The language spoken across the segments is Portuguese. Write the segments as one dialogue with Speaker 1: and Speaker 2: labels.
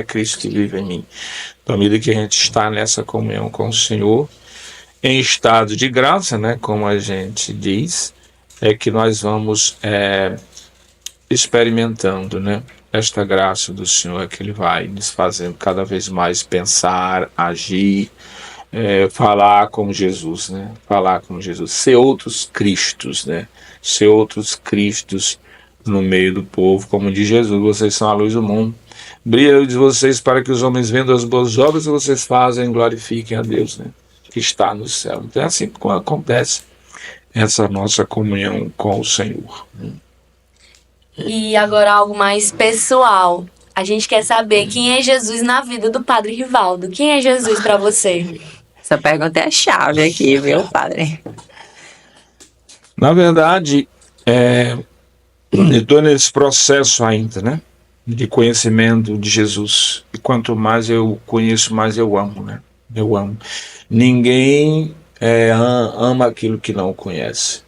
Speaker 1: é Cristo que vive em mim. Então, à medida que a gente está nessa comunhão com o Senhor, em estado de graça, né, como a gente diz, é que nós vamos experimentando, né, esta graça do Senhor, é que Ele vai nos fazendo cada vez mais pensar, agir, falar como Jesus, né, falar como Jesus, ser outros Cristos, né, ser outros Cristos no meio do povo, como diz Jesus, vocês são a luz do mundo. Brilha de vocês para que os homens vendo as boas obras que vocês fazem e glorifiquem a Deus, né, que está no céu. Então é assim que acontece essa nossa comunhão com o Senhor.
Speaker 2: E agora algo mais pessoal. A gente quer saber quem é Jesus na vida do Padre Rivaldo. Quem é Jesus para você?
Speaker 3: Essa pergunta é a chave aqui, viu, padre?
Speaker 1: Na verdade, eu estou nesse processo ainda, né, de conhecimento de Jesus. E quanto mais eu conheço, mais eu amo, né? Eu amo. Ninguém ama aquilo que não conhece.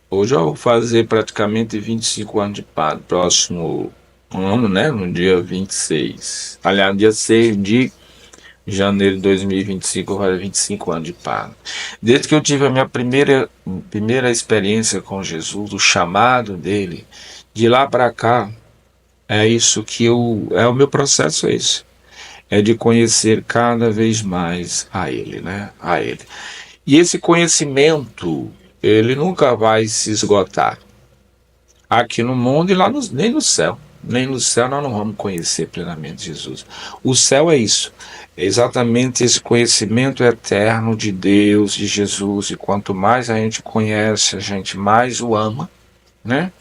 Speaker 1: Hoje eu vou fazer praticamente 25 anos de padre, próximo ano, né, no dia 26. Aliás, no dia 6 de janeiro de 2025, eu vou fazer 25 anos de padre. Desde que eu tive a minha primeira experiência com Jesus, o chamado dele, de lá para cá, é isso que o meu processo é esse. É de conhecer cada vez mais a ele, né, a ele. E esse conhecimento, ele nunca vai se esgotar. Aqui no mundo e lá nem no céu. Nem no céu nós não vamos conhecer plenamente Jesus. O céu é isso. É exatamente esse conhecimento eterno de Deus, de Jesus. E quanto mais a gente conhece, a gente mais o ama, né?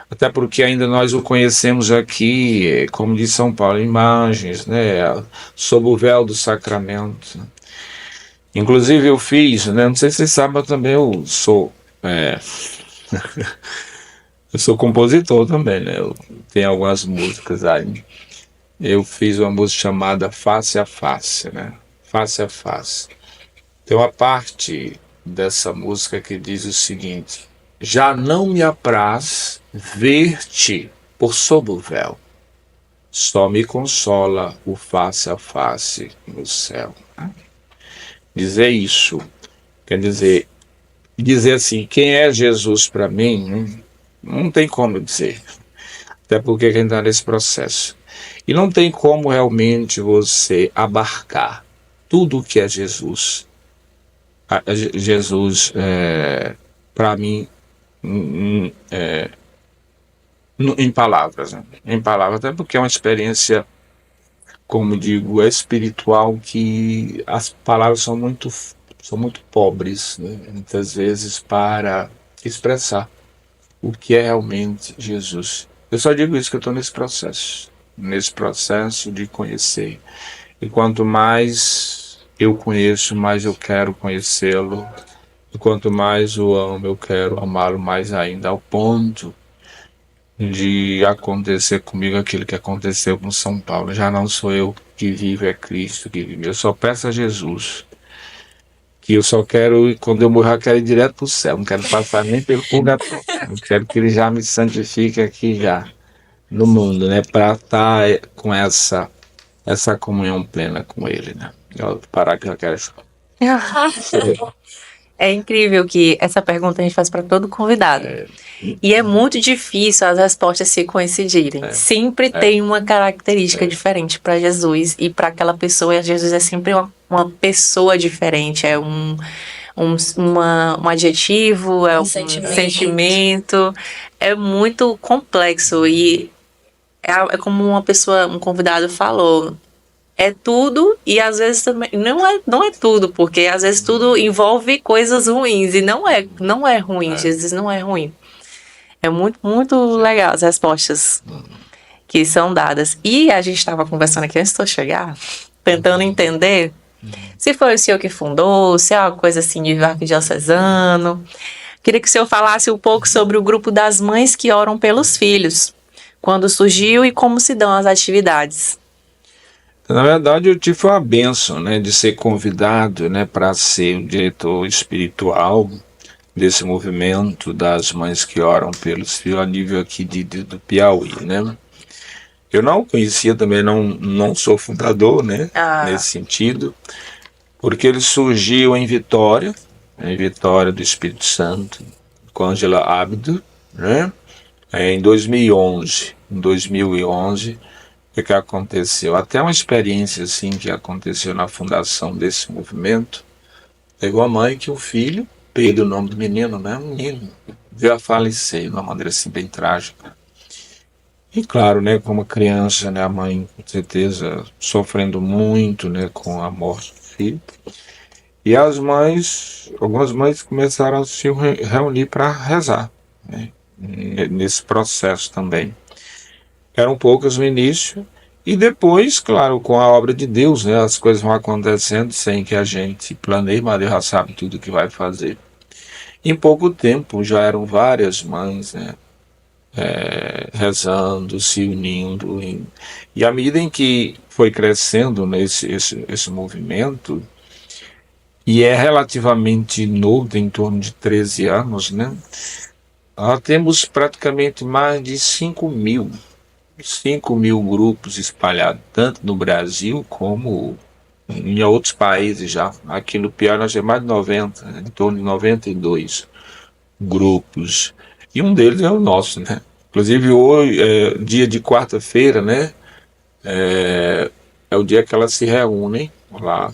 Speaker 1: Até porque ainda nós o conhecemos aqui, como diz São Paulo, imagens, né? Sob o véu do sacramento. Inclusive eu fiz, né? Não sei se vocês sabem, mas também eu sou... eu sou compositor também, né? Eu tenho algumas músicas aí. Eu fiz uma música chamada Face a Face, né? Face a Face. Tem uma parte dessa música que diz o seguinte: já não me apraz ver-te por sob o véu, só me consola o face a face no céu. Dizer isso quer dizer assim, quem é Jesus para mim, não tem como dizer. Até porque a gente está nesse processo. E não tem como realmente você abarcar tudo o que é Jesus. Jesus, para mim, em palavras. Né? Em palavras, até porque é uma experiência, como digo, espiritual, que as palavras são muito pobres, né? Muitas vezes, para expressar o que é realmente Jesus. Eu só digo isso, que eu estou nesse processo de conhecer. E quanto mais eu conheço, mais eu quero conhecê-lo. E quanto mais o amo, eu quero amá-lo mais ainda, ao ponto de acontecer comigo aquilo que aconteceu com São Paulo. Já não sou eu que vivo, é Cristo que vive. Eu só peço a Jesus que eu só quero, quando eu morrer, eu quero ir direto para o céu. Não quero passar nem pelo purgatório. Eu quero que ele já me santifique aqui já, no mundo, né? Para estar com essa comunhão plena com ele, né? Eu parar que eu quero chorar.
Speaker 3: É incrível que essa pergunta a gente faz para todo convidado. E é muito difícil as respostas se coincidirem. Sempre tem uma característica diferente para Jesus e para aquela pessoa. E Jesus é sempre uma pessoa diferente. É um adjetivo, é um sentimento. É muito complexo e é como um convidado falou. É tudo e às vezes também não é tudo, porque às vezes tudo envolve coisas ruins e não é ruim, Jesus não é ruim. É muito, muito legal as respostas que são dadas. E a gente estava conversando aqui antes de eu chegar, tentando entender se foi o senhor que fundou, se é uma coisa assim de arquidiocesano. Queria que o senhor falasse um pouco sobre o grupo das mães que oram pelos filhos, quando surgiu e como se dão as atividades.
Speaker 1: Na verdade, eu tive uma bênção, né, de ser convidado, né, para ser o diretor espiritual desse movimento das mães que oram pelos filhos a nível aqui do Piauí, né? Eu não conhecia também, não sou fundador, né?
Speaker 3: Ah.
Speaker 1: Nesse sentido, porque ele surgiu em Vitória do Espírito Santo, com Angela Abdo, né? Em 2011. Em 2011, o que aconteceu? Até uma experiência assim que aconteceu na fundação desse movimento. Pegou a mãe que o filho, Pedro, o nome do menino, né? Um menino, veio a falecer de uma maneira assim bem trágica. E claro, né, como criança, né, a mãe com certeza sofrendo muito, né, com a morte do filho. E as mães, algumas mães começaram a se reunir para rezar, né, nesse processo também. Eram poucas no início e depois, claro, com a obra de Deus, né, as coisas vão acontecendo sem que a gente planeje, mas Deus já sabe tudo o que vai fazer. Em pouco tempo já eram várias mães, né, rezando, se unindo. E à medida em que foi crescendo esse movimento, e é relativamente novo, em torno de 13 anos, né? Nós temos praticamente mais de 5 mil grupos espalhados, tanto no Brasil como em outros países já. Aqui no Piauí nós temos mais de 90, né? Em torno de 92 grupos. E um deles é o nosso, né? Inclusive hoje, dia de quarta-feira, né? É o dia que elas se reúnem lá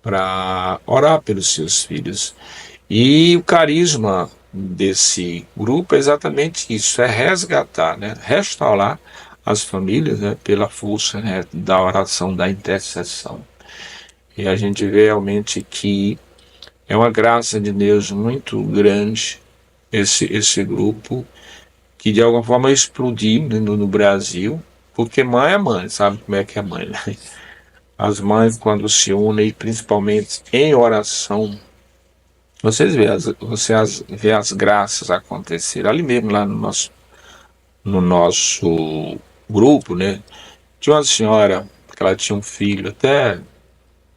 Speaker 1: para orar pelos seus filhos. E o carisma desse grupo é exatamente isso, é resgatar, né? Restaurar as famílias, né? Pela força, né? Da oração, da intercessão. E a gente vê realmente que é uma graça de Deus muito grande esse grupo, que de alguma forma explodiu, né, no Brasil, porque mãe é mãe, sabe como é que é mãe, né? As mães, quando se unem, principalmente em oração, você vê as graças acontecer ali mesmo, lá no nosso grupo, né? Tinha uma senhora que ela tinha um filho até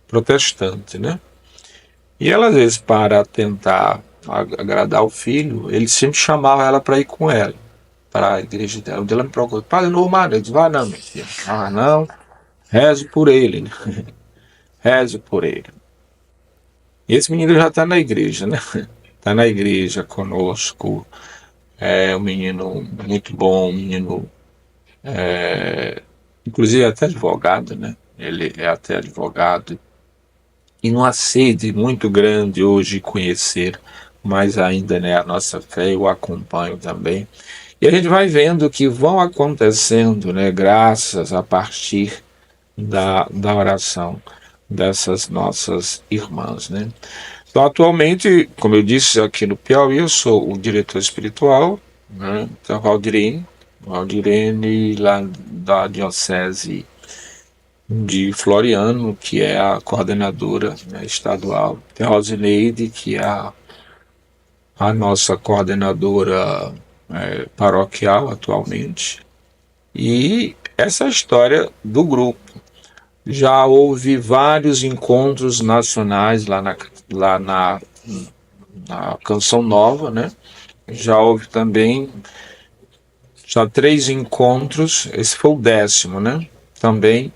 Speaker 1: protestante, né? E ela, às vezes, para tentar agradar o filho, ele sempre chamava ela para ir com ela para a igreja dela. Um dia ela me procurou: Padre Normando. Eu disse: vai não, meu filho. Ah, não. Rezo por ele, né? Rezo por ele. E esse menino já está na igreja, né? Está na igreja conosco. É um menino muito bom, um menino, inclusive até advogado, né? Ele é até advogado. E numa sede muito grande hoje conhecer mais ainda, né, a nossa fé. Eu acompanho também. E a gente vai vendo que vão acontecendo, né, graças a partir da oração dessas nossas irmãs, né? Então, atualmente, como eu disse, aqui no Piauí, eu sou o diretor espiritual, né? Então, Valdirene lá da Diocese de Floriano, que é a coordenadora, né, estadual. Tem a Rosineide, que é a nossa coordenadora paroquial atualmente. E essa é a história do grupo. Já houve vários encontros nacionais lá na Canção Nova, né? Já houve também já 3 encontros, esse foi o 10º, né? Também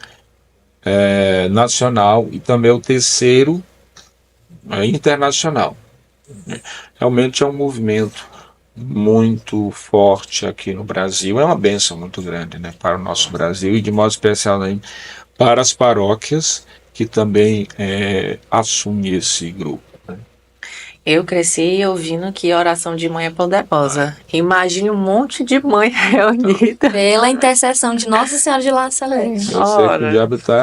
Speaker 1: nacional, e também o 3º internacional. Realmente é um movimento muito forte aqui no Brasil, é uma bênção muito grande, né, para o nosso Brasil, e de modo especial, né, para as paróquias que também assumem esse grupo.
Speaker 3: Eu cresci ouvindo que a oração de mãe é poderosa. Imagine um monte de mãe reunida.
Speaker 2: Pela intercessão de Nossa Senhora de La Salete.
Speaker 1: Eu sei que o diabo está